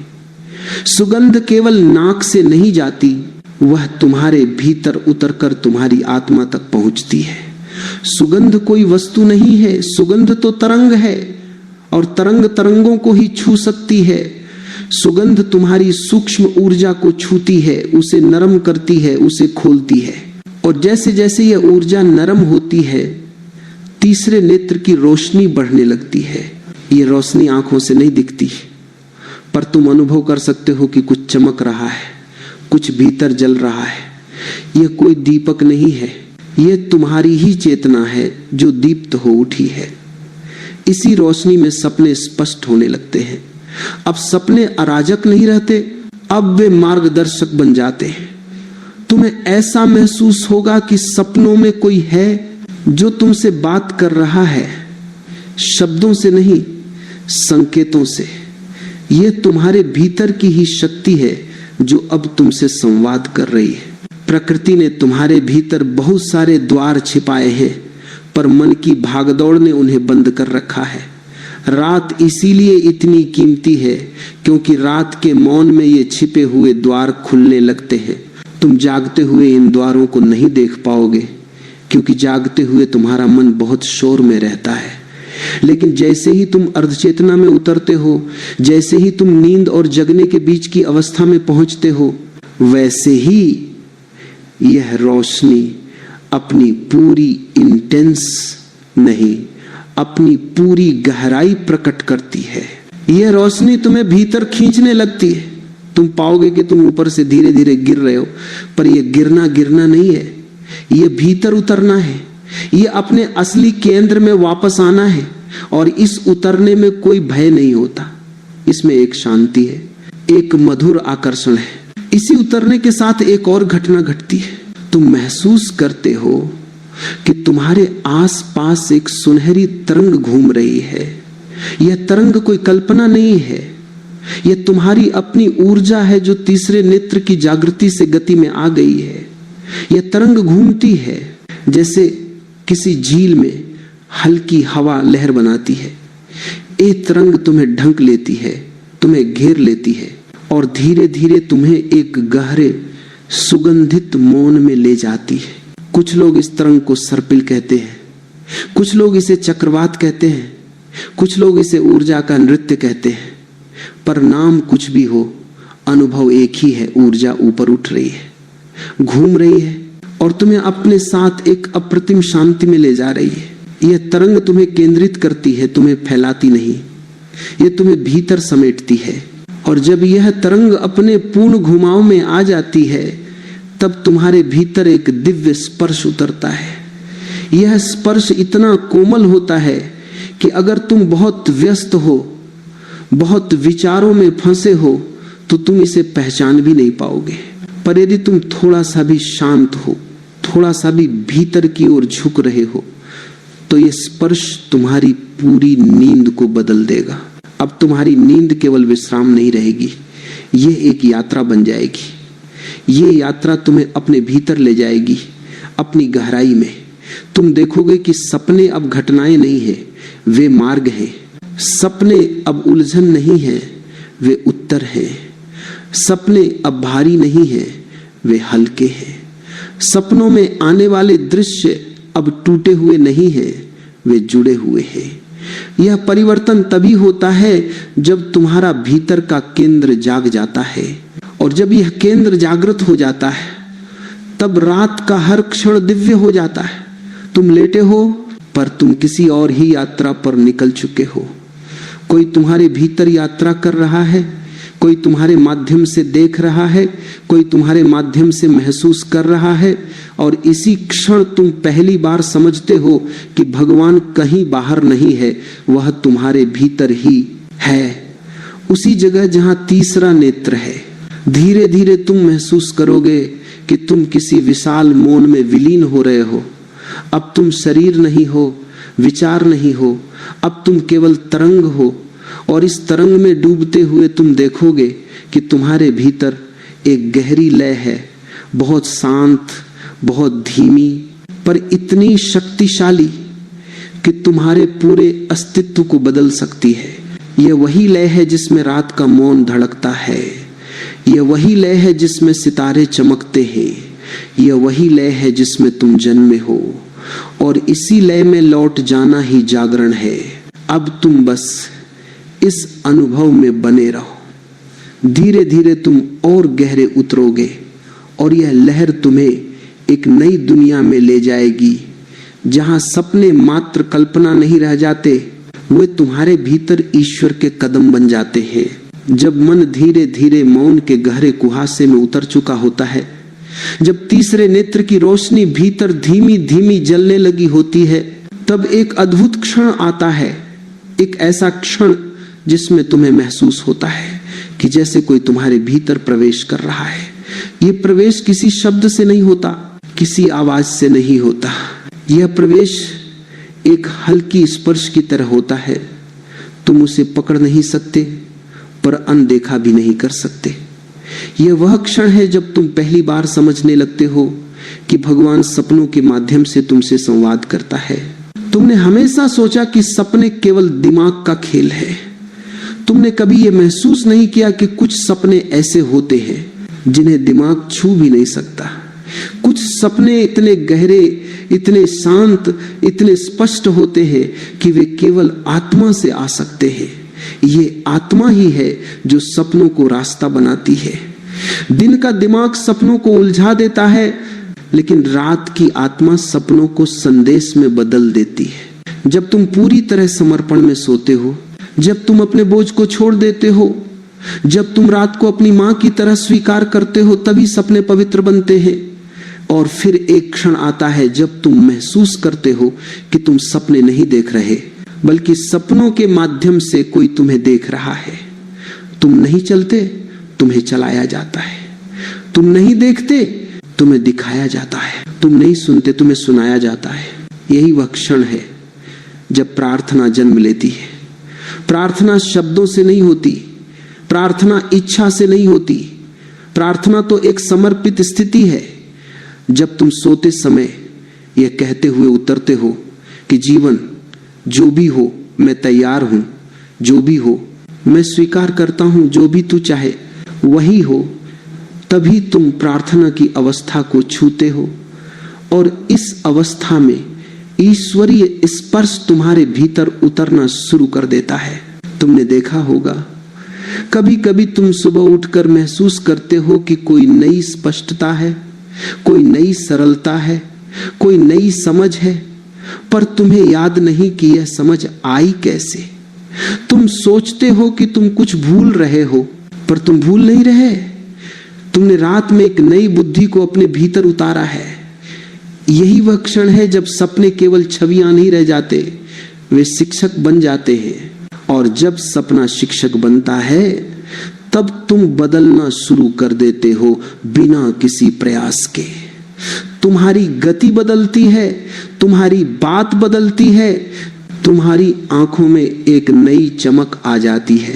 Speaker 1: सुगंध केवल नाक से नहीं जाती, वह तुम्हारे भीतर उतरकर तुम्हारी आत्मा तक पहुंचती है। सुगंध कोई वस्तु नहीं है, सुगंध तो तरंग है, और तरंग तरंगों को ही छू सकती है। सुगंध तुम्हारी सूक्ष्म ऊर्जा को छूती है, उसे नरम करती है, उसे खोलती है। और जैसे जैसे यह ऊर्जा नरम होती है, तीसरे नेत्र की रोशनी बढ़ने लगती है। ये रोशनी आंखों से नहीं दिखती, पर तुम अनुभव कर सकते हो कि कुछ चमक रहा है, कुछ भीतर जल रहा है। यह कोई दीपक नहीं है, यह तुम्हारी ही चेतना है जो दीप्त हो उठी है। इसी रोशनी में सपने स्पष्ट होने लगते हैं। अब सपने अराजक नहीं रहते, अब वे मार्गदर्शक बन जाते हैं। तुम्हें ऐसा महसूस होगा कि सपनों में कोई है जो तुमसे बात कर रहा है, शब्दों से नहीं, संकेतों से। यह तुम्हारे भीतर की ही शक्ति है जो अब तुमसे संवाद कर रही है। प्रकृति ने तुम्हारे भीतर बहुत सारे द्वार छिपाए हैं, पर मन की भागदौड़ ने उन्हें बंद कर रखा है। रात इसीलिए इतनी कीमती है क्योंकि रात के मौन में ये छिपे हुए द्वार खुलने लगते हैं। तुम जागते हुए इन द्वारों को नहीं देख पाओगे, क्योंकि जागते हुए तुम्हारा मन बहुत शोर में रहता है। लेकिन जैसे ही तुम अर्धचेतना में उतरते हो, जैसे ही तुम नींद और जगने के बीच की अवस्था में पहुंचते हो, वैसे ही यह रोशनी अपनी पूरी इंटेंस नहीं, अपनी पूरी गहराई प्रकट करती है। यह रोशनी तुम्हें भीतर खींचने लगती है। तुम पाओगे कि तुम ऊपर से धीरे धीरे गिर रहे हो, पर यह गिरना नहीं है, यह भीतर उतरना है, यह अपने असली केंद्र में वापस आना है। और इस उतरने में कोई भय नहीं होता, इसमें एक शांति है, एक मधुर आकर्षण है। इसी उतरने के साथ एक और घटना घटती है। तुम महसूस करते हो कि तुम्हारे आसपास एक सुनहरी तरंग घूम रही है। यह तरंग कोई कल्पना नहीं है, यह तुम्हारी अपनी ऊर्जा है जो तीसरे नेत्र की जागृति से गति में आ गई है। यह तरंग घूमती है जैसे किसी झील में हल्की हवा लहर बनाती है। एक तरंग तुम्हें ढंक लेती है, तुम्हें घेर लेती है और धीरे धीरे तुम्हें एक गहरे सुगंधित मौन में ले जाती है। कुछ लोग इस तरंग को सर्पिल कहते हैं, कुछ लोग इसे चक्रवात कहते हैं, कुछ लोग इसे ऊर्जा का नृत्य कहते हैं। पर नाम कुछ भी हो, अनुभव एक ही है। ऊर्जा ऊपर उठ रही है, घूम रही है और तुम्हें अपने साथ एक अप्रतिम शांति में ले जा रही है। यह तरंग तुम्हें केंद्रित करती है, तुम्हें फैलाती नहीं, यह तुम्हें भीतर समेटती है। और जब यह तरंग अपने पूर्ण घुमाव में आ जाती है, तब तुम्हारे भीतर एक दिव्य स्पर्श उतरता है। यह स्पर्श इतना कोमल होता है कि अगर तुम बहुत व्यस्त हो, बहुत विचारों में फंसे हो, तो तुम इसे पहचान भी नहीं पाओगे। पर यदि तुम थोड़ा सा भी शांत हो, थोड़ा सा भी भीतर की ओर झुक रहे हो, तो यह स्पर्श तुम्हारी पूरी नींद को बदल देगा। अब तुम्हारी नींद केवल विश्राम नहीं रहेगी, यह एक यात्रा बन जाएगी। यह यात्रा तुम्हें अपने भीतर ले जाएगी, अपनी गहराई में। तुम देखोगे कि सपने अब घटनाएं नहीं है, वे मार्ग हैं। सपने अब उलझन नहीं है, वे उत्तर हैं। सपने अब भारी नहीं है, वे हल्के हैं। सपनों में आने वाले दृश्य अब टूटे हुए नहीं हैं, वे जुड़े हुए हैं। यह परिवर्तन तभी होता है जब तुम्हारा भीतर का केंद्र जाग जाता है। और जब यह केंद्र जागृत हो जाता है, तब रात का हर क्षण दिव्य हो जाता है। तुम लेटे हो, पर तुम किसी और ही यात्रा पर निकल चुके हो। कोई तुम्हारे भीतर यात्रा कर रहा है, कोई तुम्हारे माध्यम से देख रहा है, कोई तुम्हारे माध्यम से महसूस कर रहा है। और इसी क्षण तुम पहली बार समझते हो कि भगवान कहीं बाहर नहीं है, वह तुम्हारे भीतर ही है, उसी जगह जहां तीसरा नेत्र है। धीरे धीरे तुम महसूस करोगे कि तुम किसी विशाल मौन में विलीन हो रहे हो। अब तुम शरीर नहीं हो, विचार नहीं हो, अब तुम केवल तरंग हो। और इस तरंग में डूबते हुए तुम देखोगे कि तुम्हारे भीतर एक गहरी लय है, बहुत शांत, बहुत धीमी, पर इतनी शक्तिशाली कि तुम्हारे पूरे अस्तित्व को बदल सकती है। यह वही लय है जिसमें रात का मौन धड़कता है, यह वही लय है जिसमें सितारे चमकते हैं, यह वही लय है जिसमें तुम जन्मे हो। और इसी लय में लौट जाना ही जागरण है। अब तुम बस इस अनुभव में बने रहो। धीरे धीरे तुम और गहरे उतरोगे और यह लहर तुम्हें एक नई दुनिया में ले जाएगी, जहां सपने मात्र कल्पना नहीं रह जाते, वे तुम्हारे भीतर ईश्वर के कदम बन जाते हैं। जब मन धीरे धीरे मौन के गहरे कुहासे में उतर चुका होता है, जब तीसरे नेत्र की रोशनी भीतर धीमी धीमी जलने लगी होती है, तब एक अद्भुत क्षण आता है, एक ऐसा क्षण जिसमें तुम्हें महसूस होता है कि जैसे कोई तुम्हारे भीतर प्रवेश कर रहा है। यह प्रवेश किसी शब्द से नहीं होता, किसी आवाज से नहीं होता। यह प्रवेश एक हल्की स्पर्श की तरह होता है। तुम उसे पकड़ नहीं सकते, पर अनदेखा भी नहीं कर सकते। यह वह क्षण है जब तुम पहली बार समझने लगते हो कि भगवान सपनों के माध्यम से तुमसे संवाद करता है। तुमने हमेशा सोचा कि सपने केवल दिमाग का खेल है। तुमने कभी यह महसूस नहीं किया कि कुछ सपने ऐसे होते हैं जिन्हें दिमाग छू भी नहीं सकता। कुछ सपने इतने गहरे, इतने शांत, इतने स्पष्ट होते हैं कि वे केवल आत्मा से आ सकते हैं। ये आत्मा ही है जो सपनों को रास्ता बनाती है। दिन का दिमाग सपनों को उलझा देता है, लेकिन रात की आत्मा सपनों को संदेश में बदल देती है। जब तुम पूरी तरह समर्पण में सोते हो, जब तुम अपने बोझ को छोड़ देते हो, जब तुम रात को अपनी मां की तरह स्वीकार करते हो, तभी सपने पवित्र बनते हैं। और फिर एक क्षण आता है जब तुम महसूस करते हो कि तुम सपने नहीं देख रहे, बल्कि सपनों के माध्यम से कोई तुम्हें देख रहा है। तुम नहीं चलते, तुम्हें चलाया जाता है। तुम नहीं देखते, तुम्हें दिखाया जाता है। तुम नहीं सुनते, तुम्हें सुनाया जाता है। यही वह क्षण है जब प्रार्थना जन्म लेती है। प्रार्थना शब्दों से नहीं होती, प्रार्थना इच्छा से नहीं होती। प्रार्थना तो एक समर्पित स्थिति है। जब तुम सोते समय यह कहते हुए उतरते हो कि जीवन जो भी हो मैं तैयार हूं, जो भी हो मैं स्वीकार करता हूं, जो भी तू चाहे वही हो, तभी तुम प्रार्थना की अवस्था को छूते हो। और इस अवस्था में ईश्वरीय स्पर्श तुम्हारे भीतर उतरना शुरू कर देता है। तुमने देखा होगा, कभी कभी तुम सुबह उठकर महसूस करते हो कि कोई नई स्पष्टता है, कोई नई सरलता है, कोई नई समझ है, पर तुम्हें याद नहीं कि यह समझ आई कैसे। तुम सोचते हो कि तुम कुछ भूल रहे हो, पर तुम भूल नहीं रहे। तुमने रात में एक नई बुद्धि को अपने भीतर उतारा है। यही वह क्षण है जब सपने केवल छवियां नहीं रह जाते, वे शिक्षक बन जाते हैं। और जब सपना शिक्षक बनता है, तब तुम बदलना शुरू कर देते हो बिना किसी प्रयास के। तुम्हारी गति बदलती है, तुम्हारी बात बदलती है, तुम्हारी आंखों में एक नई चमक आ जाती है।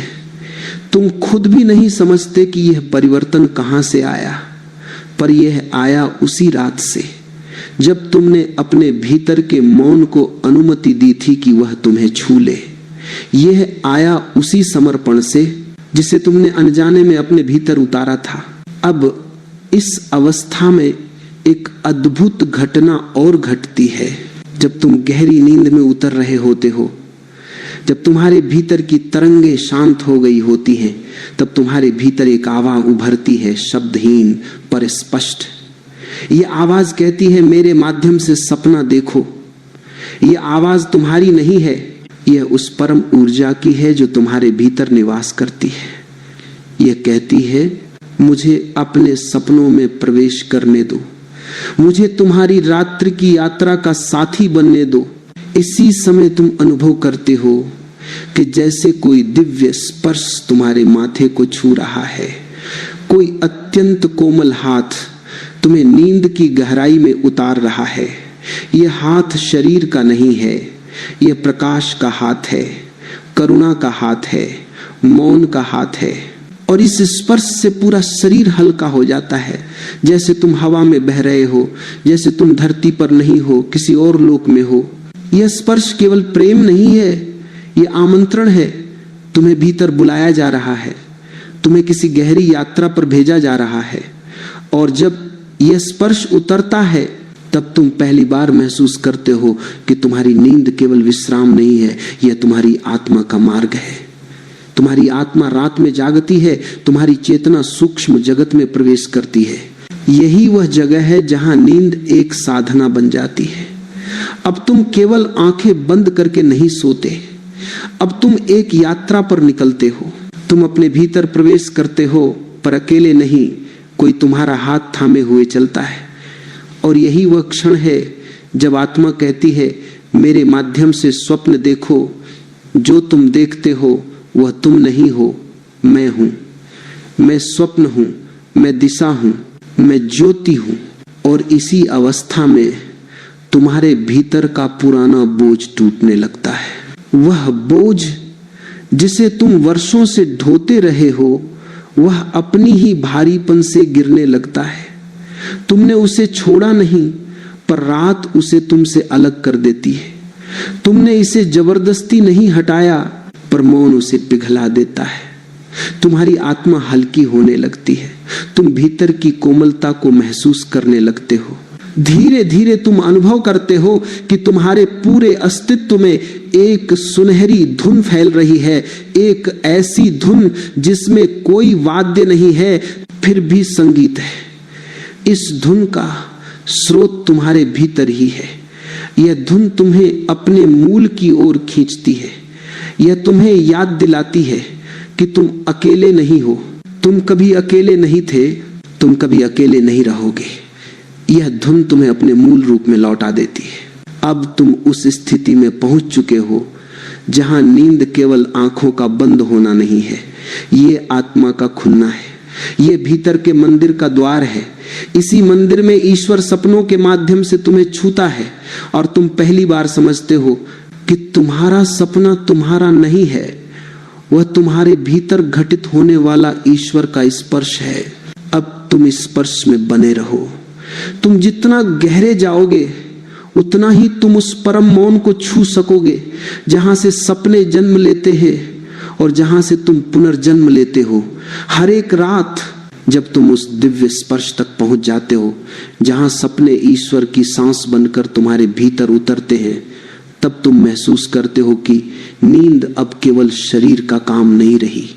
Speaker 1: तुम खुद भी नहीं समझते कि यह परिवर्तन कहां से आया, पर यह आया उसी रात से जब तुमने अपने भीतर के मौन को अनुमति दी थी कि वह तुम्हें छू ले। यह आया उसी समर्पण से जिसे तुमने अनजाने में अपने भीतर उतारा था। अब इस अवस्था में एक अद्भुत घटना और घटती है। जब तुम गहरी नींद में उतर रहे होते हो, जब तुम्हारे भीतर की तरंगे शांत हो गई होती हैं, तब तुम्हारे भीतर एक आवाज उभरती है, शब्दहीन पर स्पष्ट। ये आवाज कहती है, मेरे माध्यम से सपना देखो। ये आवाज तुम्हारी नहीं है, यह उस परम ऊर्जा की है जो तुम्हारे भीतर निवास करती है। यह कहती है, मुझे अपने सपनों में प्रवेश करने दो, मुझे तुम्हारी रात्रि की यात्रा का साथी बनने दो। इसी समय तुम अनुभव करते हो कि जैसे कोई दिव्य स्पर्श तुम्हारे माथे को छू रहा है, कोई अत्यंत कोमल हाथ तुम्हें नींद की गहराई में उतार रहा है। यह हाथ शरीर का नहीं है, यह प्रकाश का हाथ है, करुणा का हाथ है, मौन का हाथ है। और इस स्पर्श से पूरा शरीर हल्का हो जाता है, जैसे तुम हवा में बह रहे हो, जैसे तुम धरती पर नहीं हो, किसी और लोक में हो। यह स्पर्श केवल प्रेम नहीं है, यह आमंत्रण है। तुम्हें भीतर बुलाया जा रहा है, तुम्हें किसी गहरी यात्रा पर भेजा जा रहा है। और जब यह स्पर्श उतरता है तब तुम पहली बार महसूस करते हो कि तुम्हारी नींद केवल विश्राम नहीं है, यह तुम्हारी आत्मा का मार्ग है। तुम्हारी आत्मा रात में जागती है, तुम्हारी चेतना सूक्ष्म जगत में प्रवेश करती है। यही वह जगह है जहां नींद एक साधना बन जाती है। अब तुम केवल आंखें बंद करके नहीं सोते, अब तुम एक यात्रा पर निकलते हो। तुम अपने भीतर प्रवेश करते हो, पर अकेले नहीं, कोई तुम्हारा हाथ थामे हुए चलता है। और यही वह क्षण है जब आत्मा कहती है, मेरे माध्यम से स्वप्न देखो, जो तुम देखते हो वह तुम नहीं हो, मैं हूं। मैं स्वप्न हूं, मैं दिशा हूं, मैं ज्योति हूं। और इसी अवस्था में तुम्हारे भीतर का पुराना बोझ टूटने लगता है। वह बोझ जिसे तुम वर्षों से ढोते रहे हो, वह अपनी ही भारीपन से गिरने लगता है। तुमने उसे छोड़ा नहीं, पर रात उसे तुमसे अलग कर देती है। तुमने इसे जबरदस्ती नहीं हटाया, पर मौन उसे पिघला देता है। तुम्हारी आत्मा हल्की होने लगती है, तुम भीतर की कोमलता को महसूस करने लगते हो। धीरे धीरे तुम अनुभव करते हो कि तुम्हारे पूरे अस्तित्व में एक सुनहरी धुन फैल रही है, एक ऐसी धुन जिसमें कोई वाद्य नहीं है, फिर भी संगीत है। इस धुन का स्रोत तुम्हारे भीतर ही है। यह धुन तुम्हें अपने मूल की ओर खींचती है। यह तुम्हें याद दिलाती है कि तुम अकेले नहीं हो, तुम कभी अकेले नहीं थे, तुम कभी अकेले नहीं रहोगे। यह धुन तुम्हें अपने मूल रूप में लौटा देती है। अब तुम उस स्थिति में पहुंच चुके हो जहां नींद केवल आंखों का बंद होना नहीं है, ये आत्मा का खुलना है। ये भीतर के मंदिर का द्वार है। इसी मंदिर में ईश्वर सपनों के माध्यम से तुम्हें छूता है और तुम पहली बार समझते हो कि तुम्हारा सपना तुम्हारा नहीं है, वह तुम्हारे भीतर घटित होने वाला ईश्वर का स्पर्श है। अब तुम इस स्पर्श में बने रहो। तुम जितना गहरे जाओगे उतना ही तुम उस परम मौन को छू सकोगे जहां से सपने जन्म लेते हैं और जहां से तुम पुनर्जन्म लेते हो। हर एक रात जब तुम उस दिव्य स्पर्श तक पहुंच जाते हो जहां सपने ईश्वर की सांस बनकर तुम्हारे भीतर उतरते हैं, तब तुम महसूस करते हो कि नींद अब केवल शरीर का काम नहीं रही।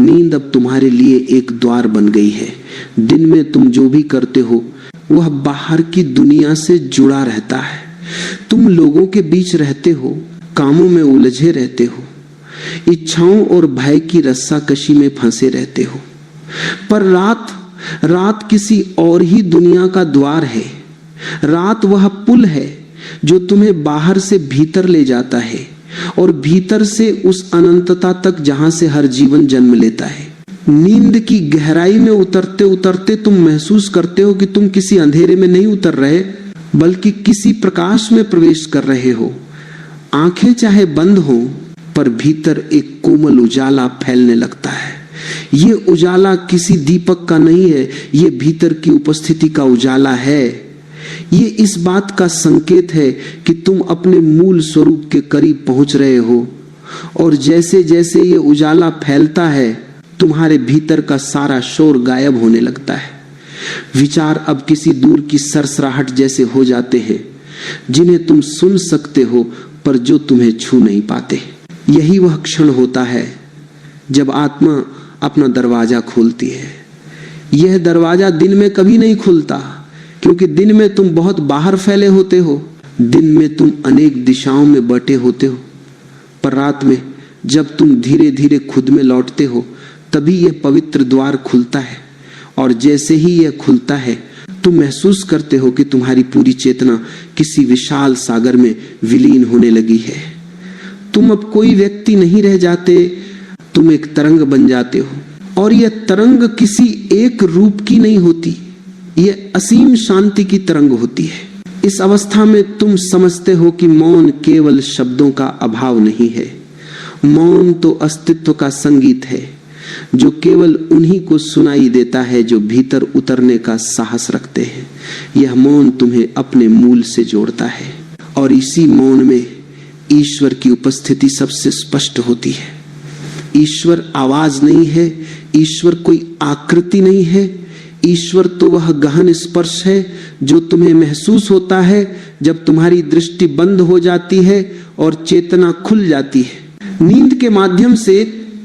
Speaker 1: नींद अब तुम्हारे लिए एक द्वार बन गई है। दिन में तुम जो भी करते हो वह बाहर की दुनिया से जुड़ा रहता है। तुम लोगों के बीच रहते हो, कामों में उलझे रहते हो, इच्छाओं और भय की रस्साकशी में फंसे रहते हो। पर रात किसी और ही दुनिया का द्वार है। रात वह पुल है जो तुम्हें बाहर से भीतर ले जाता है और भीतर से उस अनंतता तक जहां से हर जीवन जन्म लेता है। नींद की गहराई में उतरते उतरते तुम महसूस करते हो कि तुम किसी अंधेरे में नहीं उतर रहे, बल्कि किसी प्रकाश में प्रवेश कर रहे हो। आंखें चाहे बंद हो, पर भीतर एक कोमल उजाला फैलने लगता है। ये उजाला किसी दीपक का नहीं है, ये भीतर की उपस्थिति का उजाला है। ये इस बात का संकेत है कि तुम अपने मूल स्वरूप के करीब पहुंच रहे हो। और जैसे जैसे ये उजाला फैलता है, तुम्हारे भीतर का सारा शोर गायब होने लगता है। विचार अब किसी दूर की सरसराहट जैसे हो जाते हैं, जिन्हें तुम सुन सकते हो पर जो तुम्हें छू नहीं पाते। यही वह क्षण होता है जब आत्मा अपना दरवाजा खोलती है। यह दरवाजा दिन में कभी नहीं खुलता, क्योंकि दिन में तुम बहुत बाहर फैले होते हो, दिन में तुम अनेक दिशाओं में बटे होते हो। पर और रात में जब तुम धीरे धीरे खुद में लौटते हो तभी यह पवित्र द्वार खुलता है, और जैसे ही यह खुलता है तुम महसूस करते हो कि तुम्हारी पूरी चेतना किसी विशाल सागर में विलीन होने लगी है। तुम अब कोई व्यक्ति नहीं रह जाते, तुम एक तरंग बन जाते हो, और यह तरंग किसी एक रूप की नहीं होती, यह असीम शांति की तरंग होती है। इस अवस्था में तुम समझते हो कि मौन केवल शब्दों का अभाव नहीं है, मौन तो अस्तित्व का संगीत है जो केवल उन्हीं को सुनाई देता है जो भीतर उतरने का साहस रखते हैं। यह मौन तुम्हें अपने मूल से जोड़ता है, और इसी मौन में ईश्वर की उपस्थिति सबसे स्पष्ट होती है। ईश्वर आवाज नहीं है, ईश्वर कोई आकृति नहीं है, ईश्वर तो वह गहन स्पर्श है जो तुम्हें महसूस होता है जब तुम्हारी दृष्टि बंद हो जाती है और चेतना खुल जाती है। नींद के माध्यम से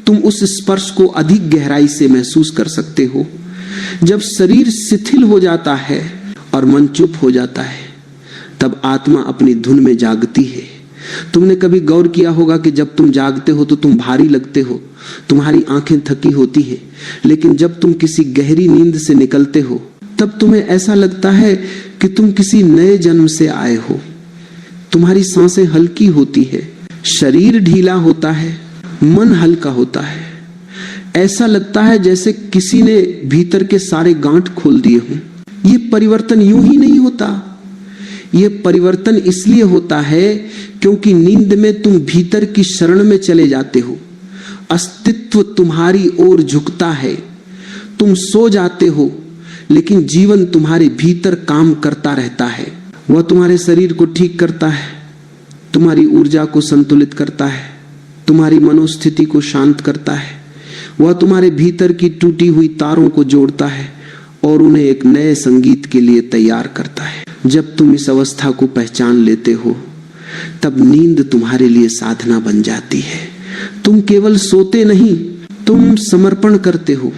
Speaker 1: तुम उस स्पर्श को अधिक गहराई से महसूस कर सकते हो। जब शरीर शिथिल हो जाता है और मन चुप हो जाता है तब आत्मा अपनी धुन में जागती है। तुमने कभी गौर किया होगा कि जब तुम जागते हो तो तुम भारी लगते हो, तुम्हारी आंखें थकी होती हैं, लेकिन जब तुम किसी गहरी नींद से निकलते हो तब तुम्हें ऐसा लगता है कि तुम किसी नए जन्म से आए हो। तुम्हारी सांसें हल्की होती है, शरीर ढीला होता है, मन हल्का होता है। ऐसा लगता है जैसे किसी ने भीतर के सारे गांठ खोल दिए हों। यह परिवर्तन यूं ही नहीं होता, यह परिवर्तन इसलिए होता है क्योंकि नींद में तुम भीतर की शरण में चले जाते हो। अस्तित्व तुम्हारी ओर झुकता है। तुम सो जाते हो लेकिन जीवन तुम्हारे भीतर काम करता रहता है। वह तुम्हारे शरीर को ठीक करता है, तुम्हारी ऊर्जा को संतुलित करता है, तुम्हारी मनोस्थिति को शांत करता है। वह तुम्हारे भीतर की टूटी हुई तारों को जोड़ता है और उन्हें एक नए संगीत के लिए तैयार करता है। जब तुम इस अवस्था को पहचान लेते हो तब नींद तुम्हारे लिए साधना बन जाती है। तुम केवल सोते नहीं, तुम समर्पण करते हो।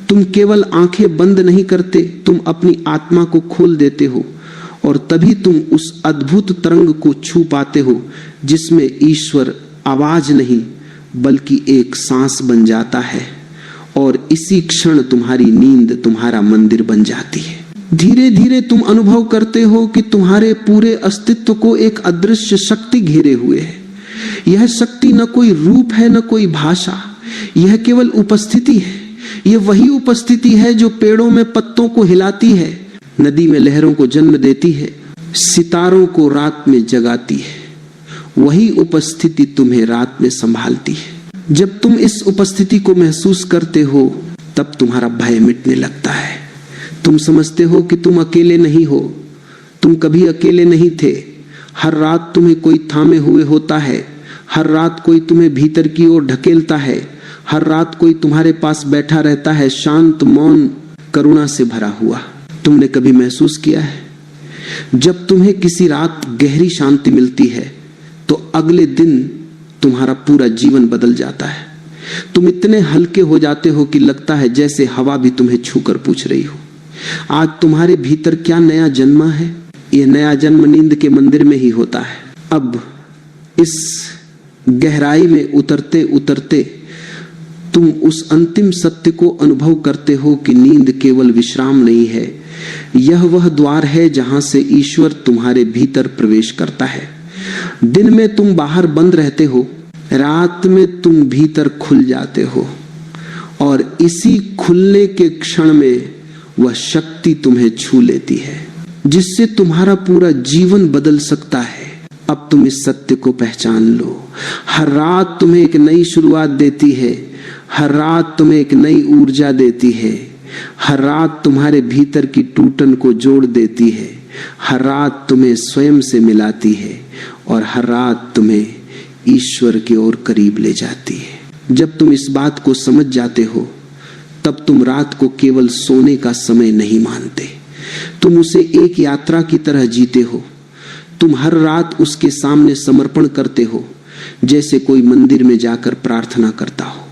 Speaker 1: तुम केवल आंखें बंद नहीं करते, तुम अपनी आत्मा को खोल देते हो, और तभी तुम उस अद्भुत तरंग को छू पाते हो जिसमें ईश्वर आवाज नहीं बल्कि एक सांस बन जाता है, और इसी क्षण तुम्हारी नींद तुम्हारा मंदिर बन जाती है। धीरे धीरे तुम अनुभव करते हो कि तुम्हारे पूरे अस्तित्व को एक अदृश्य शक्ति घेरे हुए है। यह शक्ति न कोई रूप है न कोई भाषा, यह केवल उपस्थिति है। यह वही उपस्थिति है जो पेड़ों में पत्तों को हिलाती है, नदी में लहरों को जन्म देती है, सितारों को रात में जगाती है। वही उपस्थिति तुम्हें रात में संभालती है। जब तुम इस उपस्थिति को महसूस करते हो तब तुम्हारा भय मिटने लगता है। तुम समझते हो कि तुम अकेले नहीं हो, तुम कभी अकेले नहीं थे। हर रात तुम्हें कोई थामे हुए होता है, हर रात कोई तुम्हें भीतर की ओर ढकेलता है, हर रात कोई तुम्हारे पास बैठा रहता है, शांत, मौन, करुणा से भरा हुआ। तुमने कभी महसूस किया है जब तुम्हें किसी रात गहरी शांति मिलती है तो अगले दिन तुम्हारा पूरा जीवन बदल जाता है। तुम इतने हल्के हो जाते हो कि लगता है जैसे हवा भी तुम्हें छूकर पूछ रही हो, आज तुम्हारे भीतर क्या नया जन्मा है। यह नया जन्म नींद के मंदिर में ही होता है। अब इस गहराई में उतरते उतरते तुम उस अंतिम सत्य को अनुभव करते हो कि नींद केवल विश्राम नहीं है, यह वह द्वार है जहां से ईश्वर तुम्हारे भीतर प्रवेश करता है। दिन में तुम बाहर बंद रहते हो, रात में तुम भीतर खुल जाते हो, और इसी खुलने के क्षण में वह शक्ति तुम्हें छू लेती है जिससे तुम्हारा पूरा जीवन बदल सकता है। अब तुम इस सत्य को पहचान लो। हर रात तुम्हें एक नई शुरुआत देती है, हर रात तुम्हें एक नई ऊर्जा देती है, हर रात तुम्हारे भीतर की टूटन को जोड़ देती है, हर रात तुम्हें स्वयं से मिलाती है, और हर रात तुम्हें ईश्वर की ओर करीब ले जाती है। जब तुम इस बात को समझ जाते हो तब तुम रात को केवल सोने का समय नहीं मानते, तुम उसे एक यात्रा की तरह जीते हो। तुम हर रात उसके सामने समर्पण करते हो जैसे कोई मंदिर में जाकर प्रार्थना करता हो,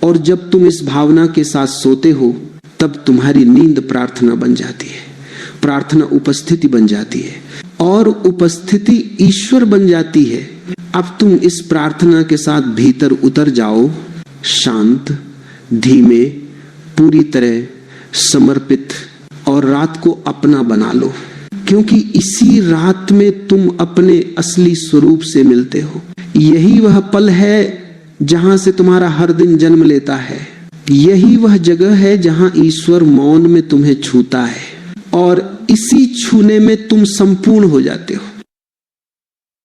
Speaker 1: और जब तुम इस भावना के साथ सोते हो तब तुम्हारी नींद प्रार्थना बन जाती है, प्रार्थना उपस्थिति बन जाती है। और उपस्थिति ईश्वर बन जाती है। अब तुम इस प्रार्थना के साथ भीतर उतर जाओ, शांत, धीमे, पूरी तरह समर्पित, और रात को अपना बना लो, क्योंकि इसी रात में तुम अपने असली स्वरूप से मिलते हो। यही वह पल है जहां से तुम्हारा हर दिन जन्म लेता है। यही वह जगह है जहां ईश्वर मौन में तुम्हें छूता है, और इसी छूने में तुम संपूर्ण हो जाते हो।